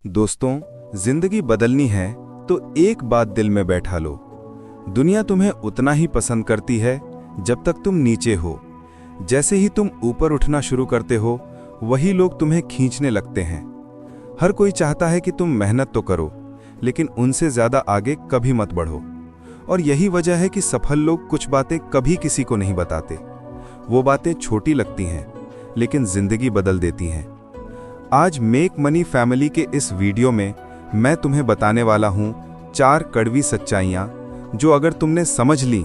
दोस्तों, जिंदगी बदलनी है तो एक बात दिल में बैठा लो। दुनिया तुम्हें उतना ही पसंद करती है जब तक तुम नीचे हो। जैसे ही तुम ऊपर उठना शुरू करते हो, वही लोग तुम्हें खींचने लगते हैं। हर कोई चाहता है कि तुम मेहनत तो करो, लेकिन उनसे ज्यादा आगे कभी मत बढ़ो। और यही वजह है कि सफल लोग कुछ बातें कभी किसी को नहीं बताते। वो बातें छोटी लगती हैं, लेकिन जिंदगी बदल देती हैं। आज मेक मनी फैमिली के इस वीडियो में मैं तुम्हें बताने वाला हूं 4 कड़वी सच्चाइयां, जो अगर तुमने समझ ली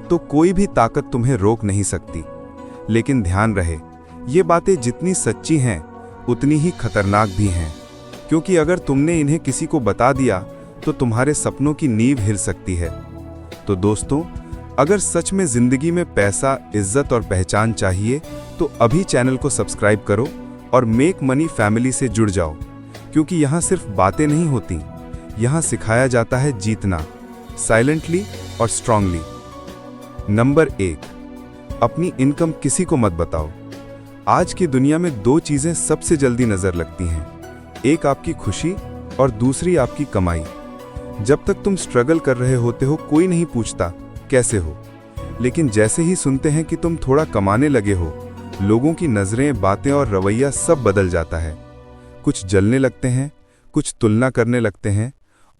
तो कोई भी ताकत तुम्हें रोक नहीं सकती। लेकिन ध्यान रहे, ये बातें जितनी सच्ची हैं उतनी ही खतरनाक भी हैं, क्योंकि अगर तुमने इन्हें किसी को बता दिया तो तुम्हारे सपनों की नींव हिल सकती है। तो दोस्तों, अगर सच में जिंदगी में पैसा, इज्जत और पहचान चाहिए तो अभी चैनल को सब्सक्राइब करो और मेक मनी फैमिली से जुड़ जाओ, क्योंकि यहाँ सिर्फ बातें नहीं होती, यहाँ सिखाया जाता है जीतना, साइलेंटली और स्ट्रांगली। नंबर 1, अपनी इनकम किसी को मत बताओ। आज की दुनिया में 2 चीजें सबसे जल्दी नजर लगती हैं, एक आपकी खुशी और दूसरी आपकी कमाई। जब तक तुम स्ट्रगल कर रहे होते हो, कोई नहीं पूछता कैसे हो, लेकिन जैसे ही सुनते हैं कि तुम थोड़ा कमाने लगे हो, लोगों की नजरें, बातें और रवैया सब बदल जाता है। कुछ जलने लगते हैं, कुछ तुलना करने लगते हैं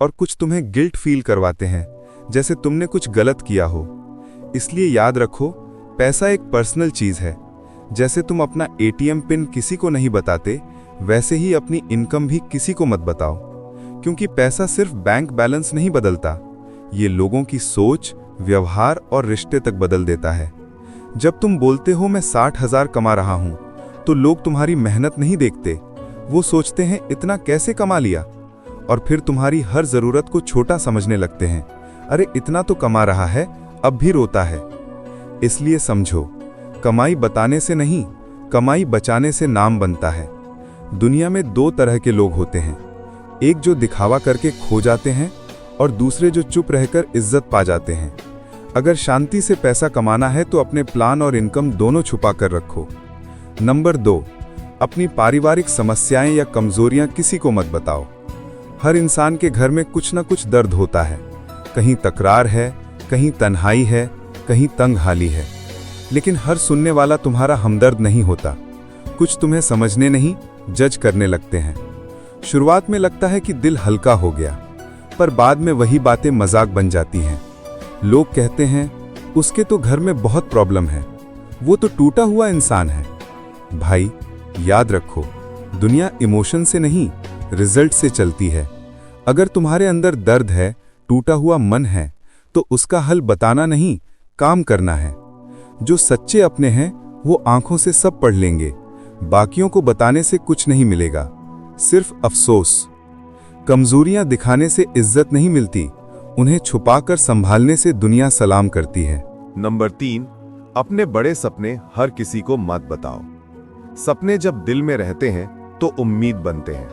और कुछ तुम्हें गिल्ट फील करवाते हैं, जैसे तुमने कुछ गलत किया हो। इसलिए याद रखो, पैसा एक पर्सनल चीज है। जैसे तुम अपना एटीएम पिन किसी को नहीं बताते, वैसे ही अपनी इनकम भी किसी को मत बताओ, क्योंकि पैसा सिर्फ बैंक बैलेंस नहीं बदलता, ये लोगों की सोच, व्यवहार और रिश्ते तक बदल देता है। जब तुम बोलते हो मैं 60,000 कमा रहा हूं, तो लोग तुम्हारी मेहनत नहीं देखते, वो सोचते हैं इतना कैसे कमा लिया, और फिर तुम्हारी हर जरूरत को छोटा समझने लगते हैं। अरे इतना तो कमा रहा है, अब भी रोता है। इसलिए समझो, कमाई बताने से नहीं, कमाई बचाने से नाम बनता है। दुनिया में 2 तरह के लोग होते हैं, एक जो दिखावा करके खो जाते हैं और दूसरे जो चुप रहकर इज्जत पा जाते हैं। अगर शांति से पैसा कमाना है तो अपने प्लान और इनकम दोनों छुपा कर रखो। नंबर 2, अपनी पारिवारिक समस्याएं या कमजोरियां किसी को मत बताओ। हर इंसान के घर में कुछ ना कुछ दर्द होता है, कहीं तकरार है, कहीं तन्हाई है, कहीं तंगहाली है। लेकिन हर सुनने वाला तुम्हारा हमदर्द नहीं होता। कुछ तुम्हें समझने नहीं, जज करने लगते हैं। शुरुआत में लगता है कि दिल हल्का हो गया, पर बाद में वही बातें मजाक बन जाती हैं। लोग कहते हैं उसके तो घर में बहुत प्रॉब्लम है, वो तो टूटा हुआ इंसान है। भाई याद रखो, दुनिया इमोशन से नहीं, रिजल्ट से चलती है। अगर तुम्हारे अंदर दर्द है, टूटा हुआ मन है, तो उसका हल बताना नहीं, काम करना है। जो सच्चे अपने हैं वो आंखों से सब पढ़ लेंगे, बाकियों को बताने से कुछ नहीं मिलेगा, सिर्फ अफसोस। कमजोरियां दिखाने से इज्जत नहीं मिलती, उन्हें छुपाकर संभालने से दुनिया सलाम करती है। नंबर 3, अपने बड़े सपने हर किसी को मत बताओ। सपने जब दिल में रहते हैं तो उम्मीद बनते हैं,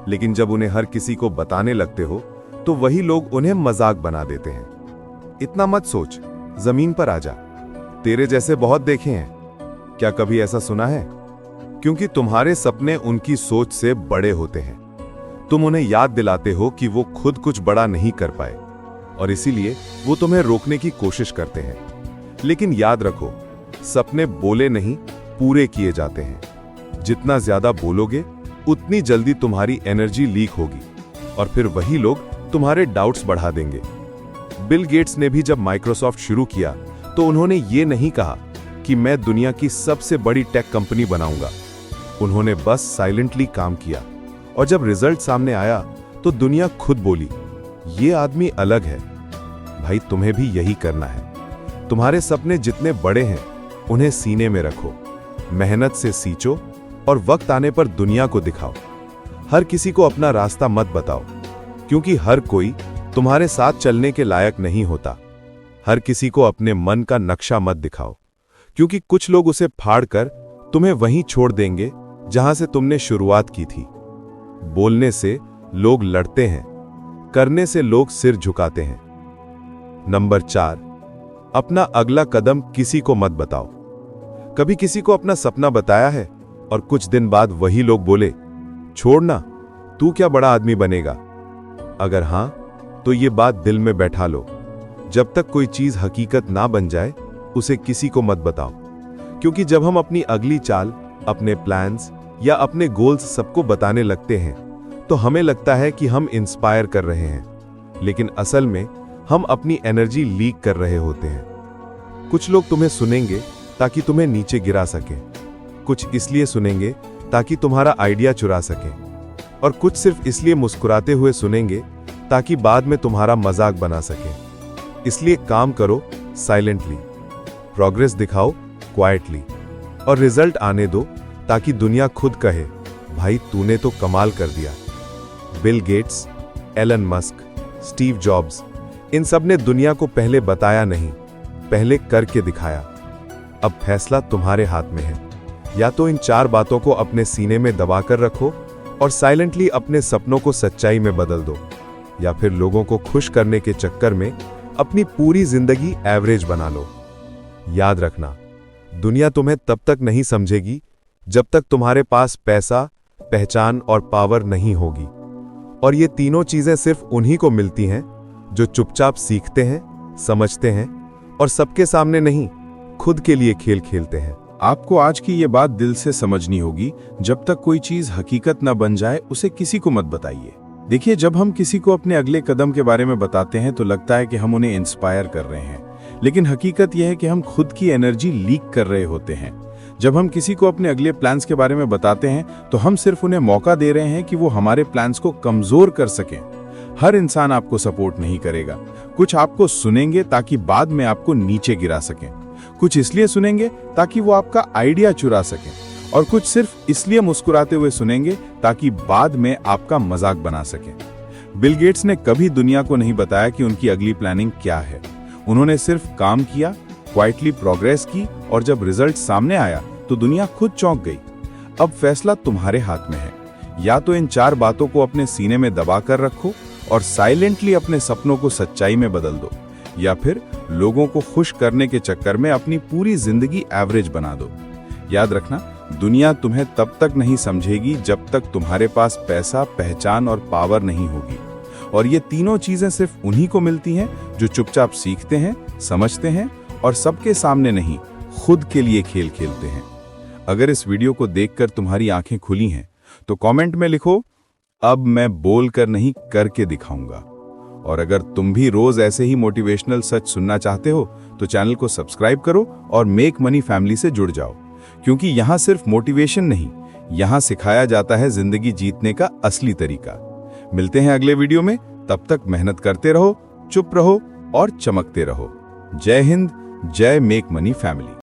लेकिन जब उन्हें हर किसी को बताने लगते हो तो वही लोग उन्हें मजाक बना देते हैं। इतना मत सोच, जमीन पर आ जा, तेरे जैसे बहुत देखे हैं। क्या कभी ऐसा सुना है? क्योंकि तुम्हारे सपने उनकी सोच से बड़े होते हैं। तुम उन्हें याद दिलाते हो कि वो खुद कुछ बड़ा नहीं कर पाए, और इसीलिए वो तुम्हें रोकने की कोशिश करते हैं। लेकिन याद रखो, सपने बोले नहीं, पूरे किए जाते हैं। जितना ज्यादा बोलोगे, उतनी जल्दी तुम्हारी एनर्जी लीक होगी, और फिर वही लोग तुम्हारे डाउट्स बढ़ा देंगे। बिल गेट्स ने भी जब माइक्रोसॉफ्ट शुरू किया तो उन्होंने ये नहीं कहा कि मैं दुनिया की सबसे बड़ी टेक कंपनी बनाऊंगा। उन्होंने बस साइलेंटली काम किया, और जब रिजल्ट सामने आया तो दुनिया खुद बोली, ये आदमी अलग है। भाई, तुम्हें भी यही करना है। तुम्हारे सपने जितने बड़े हैं, उन्हें सीने में रखो, मेहनत से सींचो और वक्त आने पर दुनिया को दिखाओ। हर किसी को अपना रास्ता मत बताओ, क्योंकि हर कोई तुम्हारे साथ चलने के लायक नहीं होता। हर किसी को अपने मन का नक्शा मत दिखाओ, क्योंकि कुछ लोग उसे फाड़कर तुम्हें वहीं छोड़ देंगे जहां से तुमने शुरुआत की थी। बोलने से लोग लड़ते हैं, करने से लोग सिर झुकाते हैं। नंबर 4, अपना अगला कदम किसी को मत बताओ। कभी किसी को अपना सपना बताया है और कुछ दिन बाद वही लोग बोले, छोड़ना, तू क्या बड़ा आदमी बनेगा? अगर हां, तो ये बात दिल में बैठा लो। जब तक कोई चीज हकीकत ना बन जाए, उसे किसी को मत बताओ। क्योंकि जब हम अपनी अगली चाल, अपने प्लान्स या अपने गोल्स सबको बताने लगते हैं, तो हमें लगता है कि हम इंस्पायर कर रहे हैं, लेकिन असल में हम अपनी एनर्जी लीक कर रहे होते हैं। कुछ लोग तुम्हें सुनेंगे ताकि तुम्हें नीचे गिरा सके, कुछ इसलिए सुनेंगे ताकि तुम्हारा आइडिया चुरा सके, और कुछ सिर्फ इसलिए मुस्कुराते हुए सुनेंगे ताकि बाद में तुम्हारा मजाक बना सके। इसलिए काम करो साइलेंटली, प्रोग्रेस दिखाओ क्वाइटली, और रिजल्ट आने दो ताकि दुनिया खुद कहे, भाई तूने तो कमाल कर दिया। Bill Gates, Elon Musk, Steve Jobs, इन सब ने दुनिया को पहले बताया नहीं, पहले करके दिखाया। अब फैसला तुम्हारे हाथ में है। या तो इन 4 बातों को अपने सीने में दबाकर रखो और साइलेंटली अपने सपनों को सच्चाई में बदल दो, या फिर लोगों को खुश करने के चक्कर में अपनी पूरी जिंदगी एवरेज बना लो। याद रखना, दुनिया तुम्हें तब तक नहीं समझेगी जब तक तुम्हारे पास पैसा, पहचान और पावर नहीं होगी। और ये तीनों चीजें सिर्फ उन्हीं को मिलती हैं जो चुपचाप सीखते हैं, समझते हैं और सबके सामने नहीं, खुद के लिए खेल खेलते हैं। आपको आज की ये बात दिल से समझनी होगी, जब तक कोई चीज हकीकत न बन जाए उसे किसी को मत बताइए। देखिए, जब हम किसी को अपने अगले कदम के बारे में बताते हैं तो लगता है कि हम उन्हें इंस्पायर कर रहे हैं, लेकिन हकीकत यह है कि हम खुद की एनर्जी लीक कर रहे होते हैं। जब हम किसी को अपने अगले प्लान्स के बारे में बताते हैं तो हम सिर्फ उन्हें मौका दे रहे हैं कि वो हमारे प्लान्स को कमजोर कर सकें। हर इंसान आपको सपोर्ट नहीं करेगा। कुछ आपको सुनेंगे ताकि बाद में आपको नीचे गिरा सकें, कुछ इसलिए सुनेंगे ताकि वो आपका आइडिया चुरा सकें, और कुछ सिर्फ इसलिए मुस्कुराते हुए सुनेंगे ताकि बाद में आपका मजाक बना सकें। बिल गेट्स ने कभी दुनिया को नहीं बताया कि उनकी अगली प्लानिंग क्या है। उन्होंने सिर्फ काम किया, क्वाइटली प्रोग्रेस की, और जब रिजल्ट सामने आया तो दुनिया खुद चौंक गई। अब फैसला तुम्हारे हाथ में है। या तो इन 4 बातों को अपने सीने में दबा कर रखो और साइलेंटली अपने सपनों को सच्चाई में बदल दो, या फिर लोगों को खुश करने के चक्कर में अपनी पूरी जिंदगी एवरेज बना दो। याद रखना, दुनिया तुम्हें तब तक नहीं समझेगी जब तक तुम्हारे पास पैसा, पहचान और पावर नहीं होगी। और ये तीनों चीजें सिर्फ उन्हीं को मिलती हैं जो चुपचाप सीखते हैं, समझते हैं और सबके सामने नहीं, खुद के लिए खेल खेलते हैं। अगर इस वीडियो को देखकर तुम्हारी आंखें खुली हैं तो कमेंट में लिखो, अब मैं बोलकर नहीं करके दिखाऊंगा। और अगर तुम भी रोज ऐसे ही मोटिवेशनल सच सुनना चाहते हो तो चैनल को सब्सक्राइब करो और मेक मनी फैमिली से जुड़ जाओ, क्योंकि यहां सिर्फ मोटिवेशन नहीं, यहां सिखाया जाता है जिंदगी जीतने का असली तरीका। मिलते हैं अगले वीडियो में, तब तक मेहनत करते रहो, चुप रहो और चमकते रहो। जय हिंद, जय मेक मनी फैमिली।